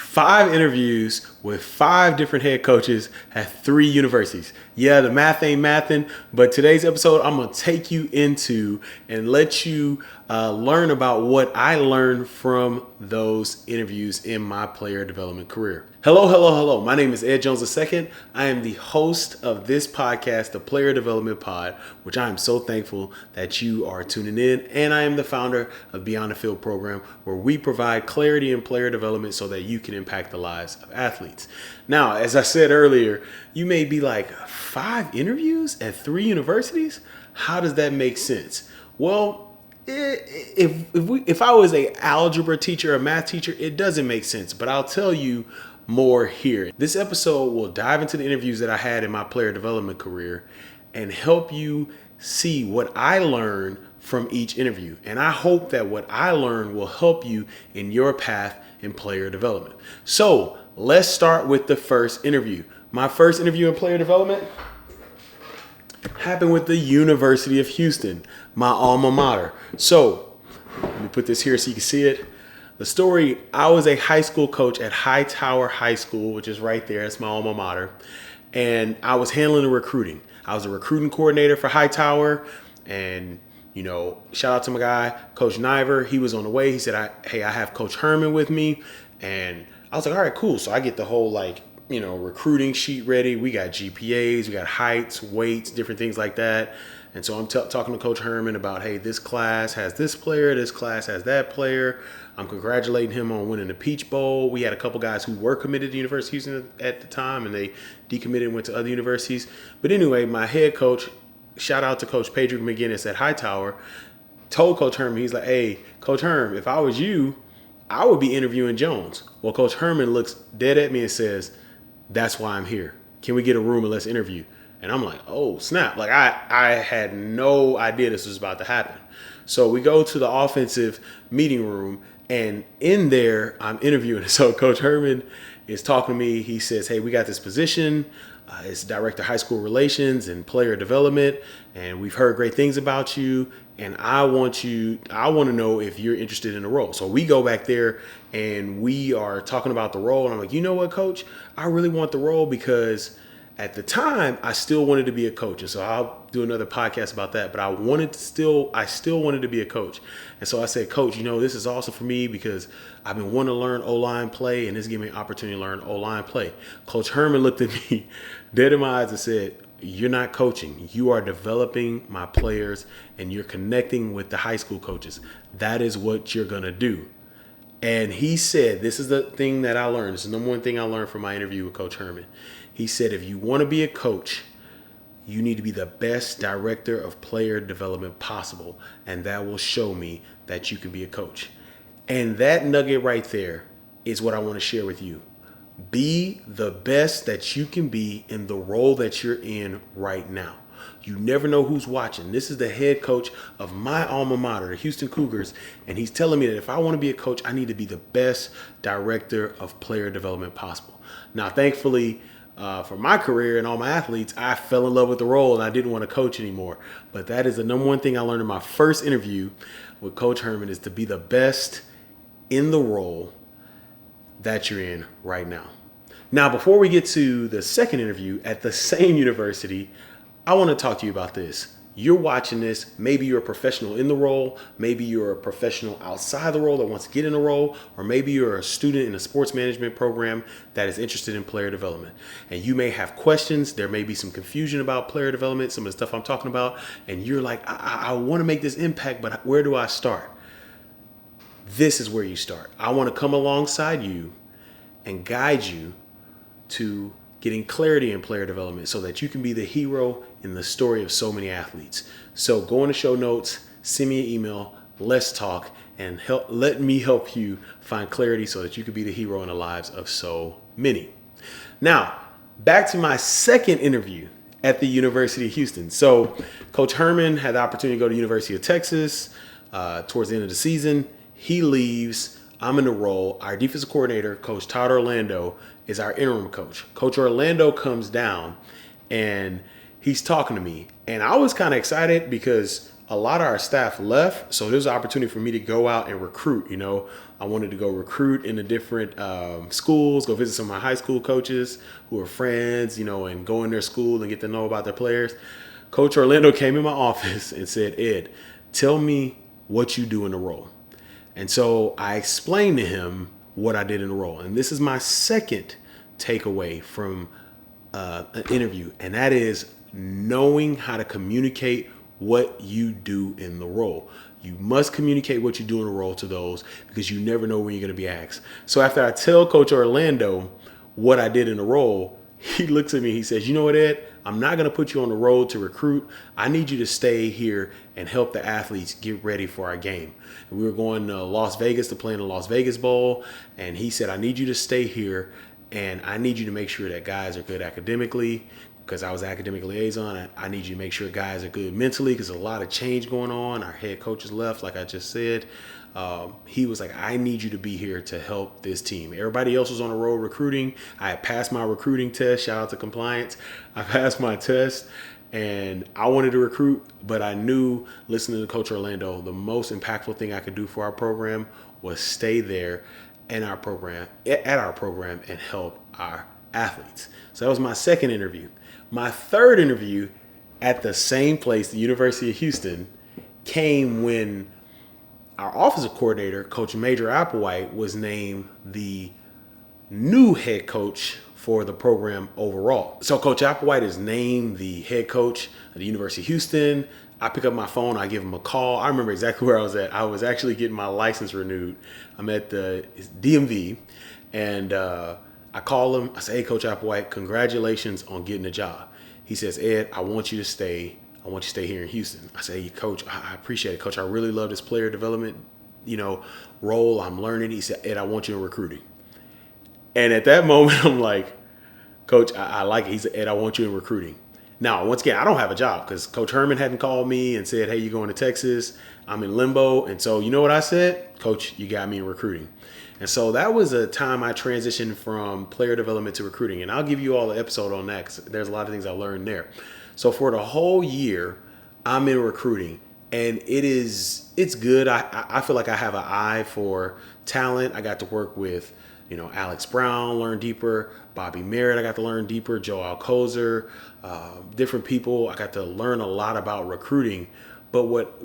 5 interviews with 5 different head coaches at 3 universities. Yeah, the math ain't mathin', but today's episode, I'm going to take you into and let you learn about what I learned from those interviews in my player development career. Hello. My name is Ed Jones II. I am the host of this podcast, the Player Development Pod, which I am so thankful that you are tuning in. And I am the founder of Beyond the Field program, where we provide clarity in player development so that you can impact the lives of athletes. Now, as I said earlier, you may be like, 5 interviews at 3 universities? How does that make sense? Well, if I was a algebra teacher, a math teacher, it doesn't make sense. But I'll tell you more here. This episode will dive into the interviews that I had in my player development career and help you see what I learned from each interview. And I hope that what I learned will help you in your path in player development. So let's start with the first interview. My first interview in player development happened with the University of Houston, my alma mater. So let me put this here so you can see it. The story, I was a high school coach at Hightower High School, which is right there. It's my alma mater. And I was handling the recruiting. I was a recruiting coordinator for Hightower. And, shout out to my guy, Coach Niver. He was on the way. He said, I have Coach Herman with me. And I was like, all right, cool. So I get the whole recruiting sheet ready. We got GPAs, we got heights, weights, different things like that. And so I'm talking to Coach Herman about, hey, this class has this player, this class has that player. I'm congratulating him on winning the Peach Bowl. We had a couple guys who were committed to University of Houston at the time, and they decommitted and went to other universities. But anyway, my head coach, shout out to Coach Pedro McGinnis at Hightower, told Coach Herman, he's like, hey, Coach Herman, if I was you, I would be interviewing Jones. Well, Coach Herman looks dead at me and says, that's why I'm here. Can we get a room and let's interview? And I'm like, oh, snap. Like, I had no idea this was about to happen. So we go to the offensive meeting room, and in there, I'm interviewing. So Coach Herman is talking to me. He says, hey, we got this position. It's Director of High School Relations and Player Development, and we've heard great things about you. And I want to know if you're interested in the role. So we go back there and we are talking about the role. And I'm like, you know what, Coach? I really want the role because at the time I still wanted to be a coach. And so I'll do another podcast about that. But I still wanted to be a coach. And so I said, Coach, this is awesome for me because I've been wanting to learn O-line play, and this gave me an opportunity to learn O-line play. Coach Herman looked at me dead in my eyes and said, you're not coaching. You are developing my players and you're connecting with the high school coaches. That is what you're going to do. And he said, this is the thing that I learned. This is the number one thing I learned from my interview with Coach Herman. He said, if you want to be a coach, you need to be the best director of player development possible. And that will show me that you can be a coach. And that nugget right there is what I want to share with you. Be the best that you can be in the role that you're in right now. You never know who's watching. This is the head coach of my alma mater, the Houston Cougars, and he's telling me that if I want to be a coach, I need to be the best director of player development possible. Now, thankfully, for my career and all my athletes, I fell in love with the role and I didn't want to coach anymore. But that is the number one thing I learned in my first interview with Coach Herman is to be the best in the role that you're in right now. Now, before we get to the second interview at the same university, I want to talk to you about this. You're watching this. Maybe you're a professional in the role. Maybe you're a professional outside the role that wants to get in a role. Or maybe you're a student in a sports management program that is interested in player development. And you may have questions. There may be some confusion about player development, some of the stuff I'm talking about. And you're like, I want to make this impact, but where do I start? This is where you start. I want to come alongside you and guide you to getting clarity in player development so that you can be the hero in the story of so many athletes. So go in the show notes, send me an email, let's talk, and let me help you find clarity so that you can be the hero in the lives of so many. Now, back to my second interview at the University of Houston. So Coach Herman had the opportunity to go to University of Texas towards the end of the season. He leaves. I'm in the role. Our defensive coordinator, Coach Todd Orlando, is our interim coach. Coach Orlando comes down and he's talking to me. And I was kind of excited because a lot of our staff left. So there's an opportunity for me to go out and recruit, I wanted to go recruit in the different schools, go visit some of my high school coaches who are friends, and go in their school and get to know about their players. Coach Orlando came in my office and said, Ed, tell me what you do in the role. And so I explained to him what I did in the role. And this is my second takeaway from an interview, and that is knowing how to communicate what you do in the role. You must communicate what you do in the role to those, because you never know when you're going to be asked. So after I tell Coach Orlando what I did in the role, he looks at me, he says, you know what, Ed, I'm not going to put you on the road to recruit. I need you to stay here and help the athletes get ready for our game. And we were going to Las Vegas to play in the Las Vegas Bowl. And he said, I need you to stay here, and I need you to make sure that guys are good academically, because I was academic liaison. I need you to make sure guys are good mentally, because there's a lot of change going on. Our head coach has left, like I just said. He was like, I need you to be here to help this team. Everybody else was on the road recruiting. I had passed my recruiting test. Shout out to compliance. I passed my test, and I wanted to recruit, but I knew, listening to Coach Orlando, the most impactful thing I could do for our program was stay there at our program and help our athletes. So that was my second interview. My third interview at the same place, the University of Houston, came when our offensive coordinator, Coach Major Applewhite, was named the new head coach for the program overall. So Coach Applewhite is named the head coach at the University of Houston. I pick up my phone, I give him a call. I remember exactly where I was at. I was actually getting my license renewed. I'm at the DMV, and I call him. I say, hey, Coach Applewhite, congratulations on getting a job. He says, Ed, I want you to stay here in Houston. I say, hey, Coach, I appreciate it. Coach, I really love this player development, role. I'm learning. He said, Ed, I want you in recruiting. And at that moment, I'm like, Coach, I like it. He said, Ed, I want you in recruiting. Now, once again, I don't have a job because Coach Herman hadn't called me and said, hey, you're going to Texas. I'm in limbo. And so you know what I said? Coach, you got me in recruiting. And so that was a time I transitioned from player development to recruiting. And I'll give you all the episode on that because there's a lot of things I learned there. So for the whole year, I'm in recruiting. And it's good. I feel like I have an eye for talent. I got to work with, Alex Brown, learn deeper. Bobby Merritt, I got to learn deeper. Joe Alcozer, different people. I got to learn a lot about recruiting. But what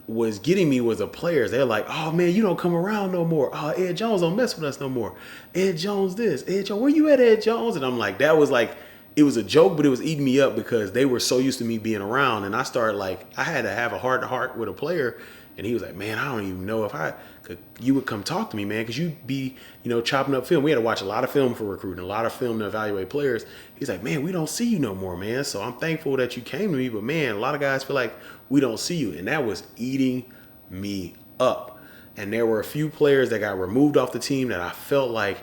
was getting me was the players. They're like, oh man, you don't come around no more. Oh, Ed Jones don't mess with us no more. Ed Jones this. Ed Jones, where you at, Ed Jones? And I'm like, that was like, it was a joke, but it was eating me up because they were so used to me being around. And I started I had to have a heart-to-heart with a player. And he was like, man, I don't even know if you would come talk to me, man, because you'd be, chopping up film. We had to watch a lot of film for recruiting, a lot of film to evaluate players. He's like, man, we don't see you no more, man. So I'm thankful that you came to me. But, man, a lot of guys feel like we don't see you. And that was eating me up. And there were a few players that got removed off the team that I felt like,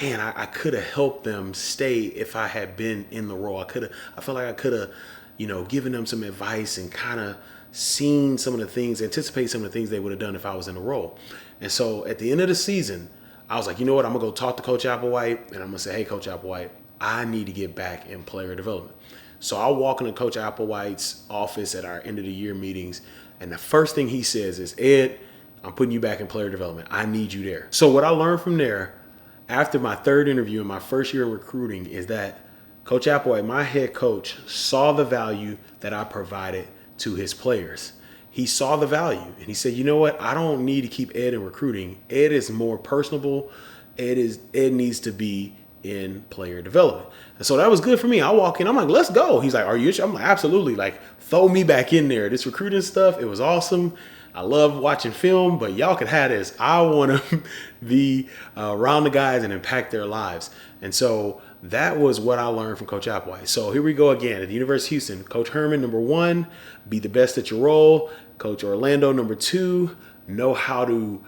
man, I could have helped them stay if I had been in the role. I felt like I could have, given them some advice and kind of seen some of the things, anticipate some of the things they would have done if I was in the role. And so at the end of the season, I was like, you know what? I'm going to go talk to Coach Applewhite, and I'm going to say, hey, Coach Applewhite, I need to get back in player development. So I walk into Coach Applewhite's office at our end of the year meetings, and the first thing he says is, Ed, I'm putting you back in player development. I need you there. So what I learned from there after my third interview in my first year in recruiting is that Coach Applewhite, my head coach, saw the value that I provided to his players. He saw the value and he said, you know what? I don't need to keep Ed in recruiting. Ed is more personable. Ed needs to be in player development. And so that was good for me. I walk in, I'm like, let's go. He's like, are you interested? I'm like, absolutely. Like, throw me back in there. This recruiting stuff, it was awesome. I love watching film, but y'all can have this. I want to be around the guys and impact their lives. And so that was what I learned from Coach Applewhite. So here we go again at the University of Houston. Coach Herman, number 1, be the best at your role. Coach Orlando, number 2, know how to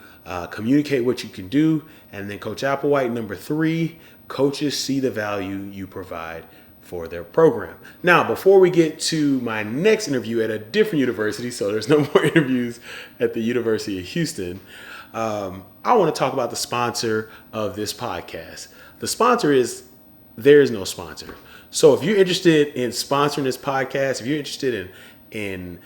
communicate what you can do. And then Coach Applewhite, number 3, coaches see the value you provide for their program. Now, before we get to my next interview at a different university, so there's no more interviews at the University of Houston, I want to talk about the sponsor of this podcast. The sponsor is there is no sponsor. So if you're interested in sponsoring this podcast, if you're interested in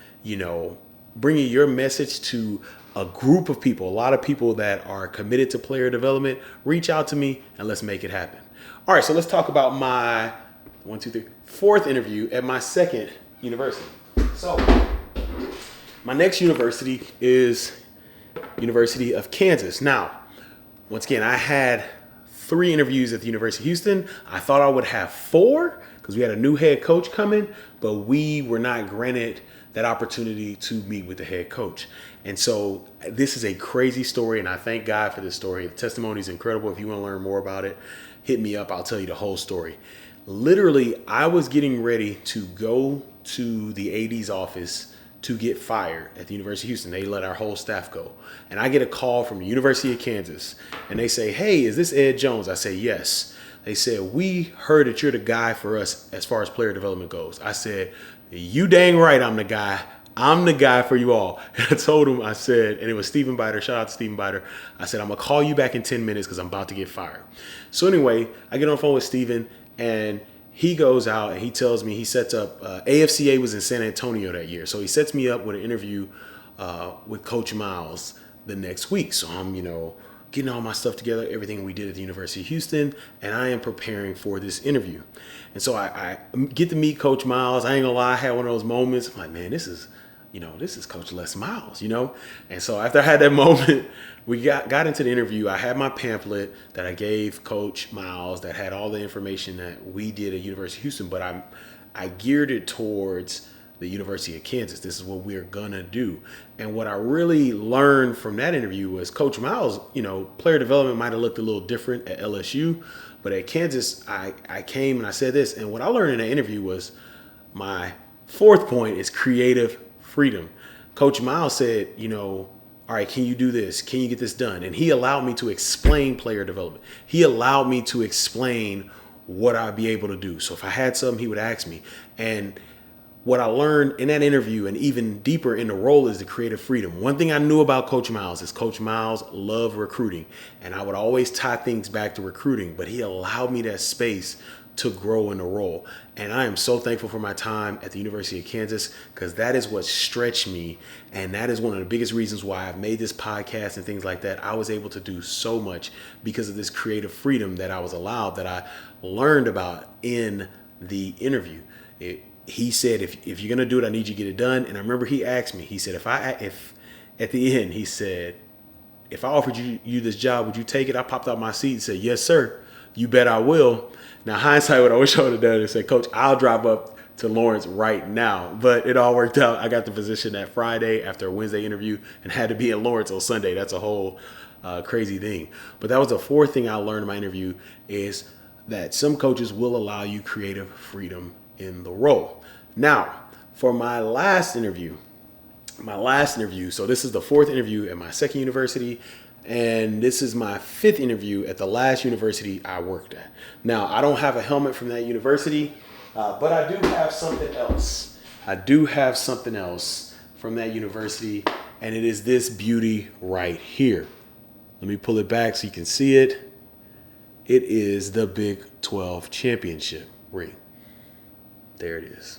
bringing your message to a group of people, a lot of people that are committed to player development, reach out to me and let's make it happen. All right, so let's talk about my fourth interview at my second university. So my next university is University of Kansas. Now, once again, I had 3 interviews at the University of Houston. I thought I would have 4 because we had a new head coach coming, but we were not granted that opportunity to meet with the head coach. And so this is a crazy story, and I thank God for this story. The testimony is incredible. If you want to learn more about it, hit me up. I'll tell you the whole story. Literally, I was getting ready to go to the AD's office to get fired at the University of Houston. They let our whole staff go. And I get a call from the University of Kansas, and they say, "Hey, is this Ed Jones?" I say, "Yes." They said, "We heard that you're the guy for us as far as player development goes." I said, "You dang right I'm the guy. I'm the guy for you all." And I told him, I said, and it was Stephen Biter. Shout out to Stephen Biter. I said, "I'm going to call you back in 10 minutes because I'm about to get fired." So anyway, I get on the phone with Stephen, and he goes out and he tells me he sets up, AFCA was in San Antonio that year. So he sets me up with an interview with Coach Miles the next week. So I'm, getting all my stuff together, everything we did at the University of Houston, and I am preparing for this interview. And so I get to meet Coach Miles. I ain't gonna lie, I had one of those moments. I'm like, man, this is Coach Les Miles, And so after I had that moment, we got into the interview. I had my pamphlet that I gave Coach Miles that had all the information that we did at University of Houston, but I geared it towards the University of Kansas. This is what we're gonna do. And what I really learned from that interview was Coach Miles, player development might have looked a little different at LSU, but at Kansas, I came and I said this. And what I learned in that interview was my 4th point is creative freedom. Coach Miles said, all right, can you do this? Can you get this done? And he allowed me to explain player development. He allowed me to explain what I'd be able to do. So if I had something, he would ask me. And what I learned in that interview and even deeper in the role is the creative freedom. One thing I knew about Coach Miles is Coach Miles loved recruiting, and I would always tie things back to recruiting, but he allowed me that space to grow in the role. And I am so thankful for my time at the University of Kansas because that is what stretched me. And that is one of the biggest reasons why I've made this podcast and things like that. I was able to do so much because of this creative freedom that I was allowed, that I learned about in the interview. He said, if you're going to do it, I need you to get it done. And I remember he asked me, he said, if at the end, he said, if I offered you this job, would you take it? I popped out my seat and said, "Yes, sir. You bet I will." Now, hindsight, what I wish I would have done is said, "Coach, I'll drive up to Lawrence right now." But it all worked out. I got the position that Friday after a Wednesday interview and had to be in Lawrence on Sunday. That's a whole crazy thing. But that was the 4th thing I learned in my interview is that some coaches will allow you creative freedom in the role. Now, for my last interview, so this is the 4th interview at my second university, and this is my 5th interview at the last university I worked at. Now, I don't have a helmet from that university, but I do have something else. From that university, and it is this beauty right here. Let me pull it back so you can see it. It is the Big 12 championship ring. There it is.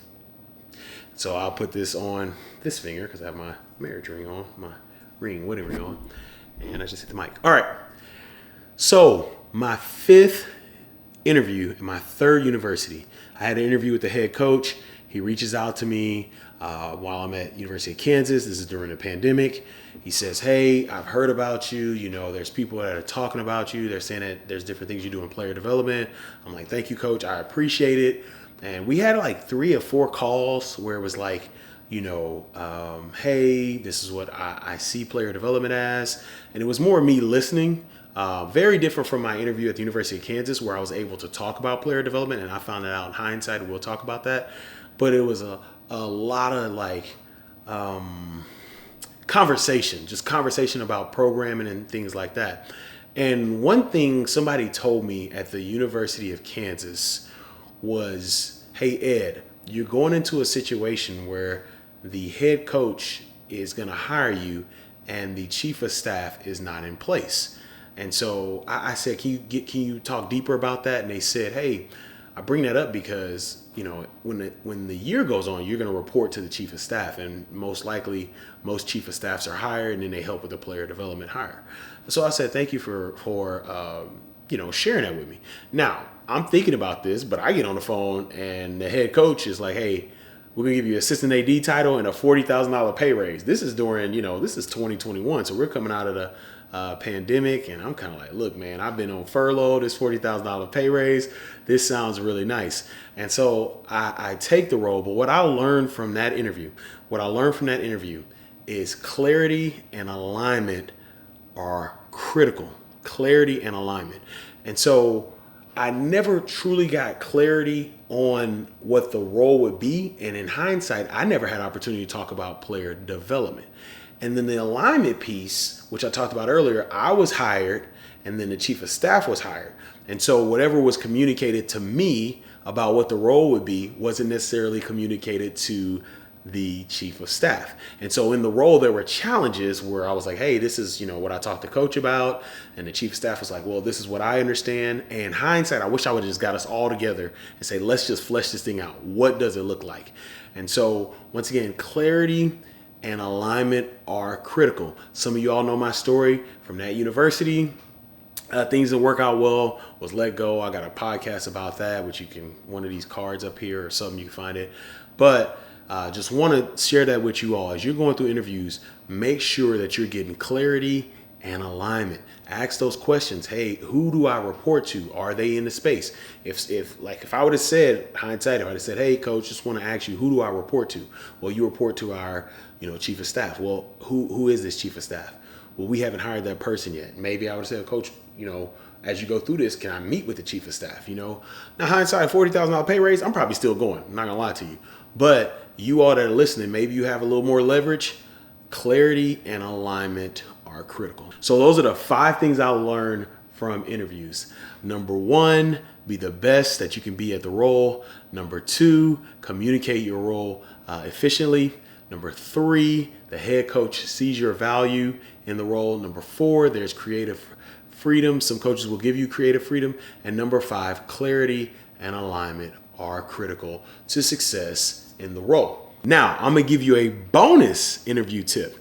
So I'll put this on this finger because I have my marriage ring on, my wedding ring on, and I just hit the mic. All right. So my 5th interview at my 3rd university, I had an interview with the head coach. He reaches out to me while I'm at University of Kansas. This is during the pandemic. He says, "Hey, I've heard about you. There's people that are talking about you. They're saying that there's different things you do in player development." I'm like, "Thank you, coach. I appreciate it." And we had like 3 or 4 calls where it was like, hey, this is what I see player development as. And it was more me listening. Very different from my interview at the University of Kansas where I was able to talk about player development. And I found that out in hindsight, and we'll talk about that. But it was a lot of like conversation about programming and things like that. And one thing somebody told me at the University of Kansas was, "Hey, Ed, you're going into a situation where the head coach is going to hire you and the chief of staff is not in place." And so I said, can you talk deeper about that? And they said, "Hey, I bring that up because, you know, when the year goes on, you're going to report to the chief of staff, and most likely most chief of staffs are hired, and then they help with the player development hire. So I said, thank you for you know, sharing that with me. Now I'm thinking about this, but I get on the phone and the head coach is like, hey, we're gonna give you assistant AD title and a $40,000 pay raise. This is during, you know, this is 2021, so we're coming out of the pandemic, and I'm kind of like, look, man, I've been on furlough. This $40,000 pay raise, this sounds really nice. And so I take the role. But what I learned from that interview, is clarity and alignment are critical. Clarity and alignment. And so I never truly got clarity on what the role would be. And in hindsight, I never had opportunity to talk about player development. And then the alignment piece, which I talked about earlier, I was hired and then the chief of staff was hired. And so whatever was communicated to me about what the role would be wasn't necessarily communicated to the chief of staff. And so in the role, there were challenges where I was like, hey, this is, you know, what I talked to coach about. And the chief of staff was like, well, this is what I understand. And in hindsight, I wish I would have just got us all together and say, let's just flesh this thing out. What does it look like? And so once again, clarity and alignment are critical. Some of you all know my story from that university. Things didn't work out well, was let go. I got a podcast about that, which you can, one of these cards up here or something, you can find it. But just want to share that with you all. As you're going through interviews, make sure that you're getting clarity and alignment. Ask those questions. Hey, who do I report to? Are they in the space? If I would have said, hindsight, if I would have said, hey, coach, just want to ask you, who do I report to? Well, you report to our, you know, chief of staff. Well, who is this chief of staff? Well, we haven't hired that person yet. Maybe I would have said, coach, you know, as you go through this, can I meet with the chief of staff? You know, now hindsight, $40,000 pay raise, I'm probably still going. I'm not gonna lie to you. But you all that are listening, maybe you have a little more leverage. Clarity and alignment are critical. So those are the 5 things I learned from interviews. Number 1, be the best that you can be at the role. Number 2, communicate your role efficiently. Number 3, the head coach sees your value in the role. Number 4, there's creative freedom. Some coaches will give you creative freedom. And number 5, clarity and alignment are critical to success in the role. Now, I'm gonna give you a bonus interview tip.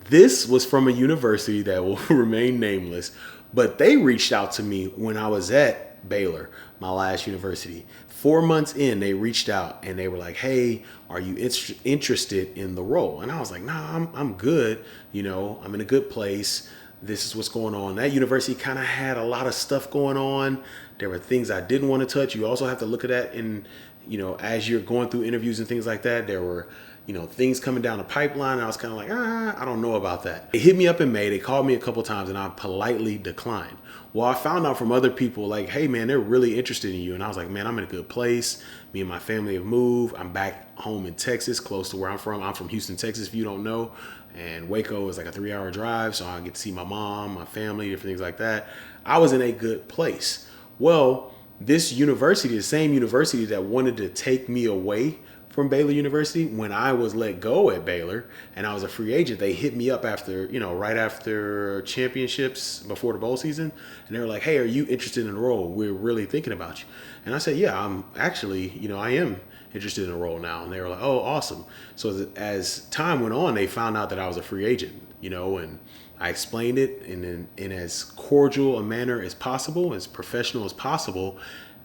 This was from a university that will remain nameless, but they reached out to me when I was at Baylor, my last university. 4 months in, they reached out and they were like, hey, are you interested in the role? And I was like, nah, I'm good. You know, I'm in a good place. This is what's going on. That university kind of had a lot of stuff going on. There were things I didn't want to touch. You also have to look at that in, you know, as you're going through interviews and things like that. There were, you know, things coming down the pipeline. And I was kind of like, I don't know about that. They hit me up in May. They called me a couple times and I politely declined. Well, I found out from other people like, hey, man, they're really interested in you. And I was like, man, I'm in a good place. Me and my family have moved. I'm back home in Texas, close to where I'm from. I'm from Houston, Texas, if you don't know. And Waco is like a 3-hour drive. So I get to see my mom, my family, different things like that. I was in a good place. Well, this university, the same university that wanted to take me away from Baylor University, when I was let go at Baylor and I was a free agent, they hit me up after, you know, right after championships before the bowl season. And they were like, hey, are you interested in the role? We're really thinking about you. And I said, yeah, I'm actually, you know, I am interested in the role now. And they were like, oh, awesome. So as time went on, they found out that I was a free agent, you know, and I explained it in as cordial a manner as possible, as professional as possible.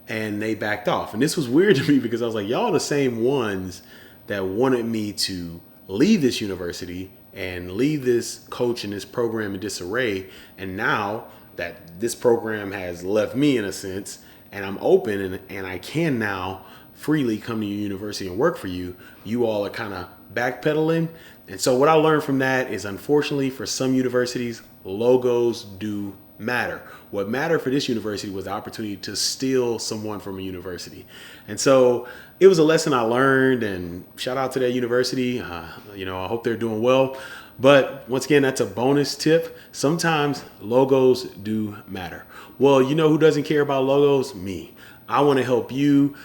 And they backed off. And this was weird to me because I was like, y'all are the same ones that wanted me to leave this university and leave this coach and this program in disarray. And now that this program has left me in a sense, and I'm open and I can now freely come to your university and work for you, you all are kind of backpedaling. And so what I learned from that is, unfortunately, for some universities, logos do matter. What mattered for this university was the opportunity to steal someone from a university. And so it was a lesson I learned, and shout out to that university. You know, I hope they're doing well. But once again, that's a bonus tip. Sometimes logos do matter. Well, you know who doesn't care about logos? Me. I want to help you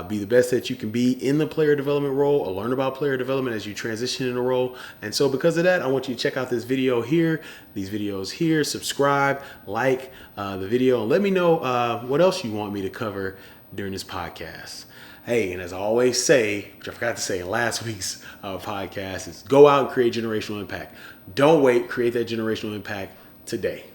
be the best that you can be in the player development role, or learn about player development as you transition in a role. And so because of that, I want you to check out this video here, these videos here, subscribe, like the video, and let me know what else you want me to cover during this podcast. Hey, and as I always say, which I forgot to say in last week's podcast, is go out and create generational impact. Don't wait, create that generational impact today.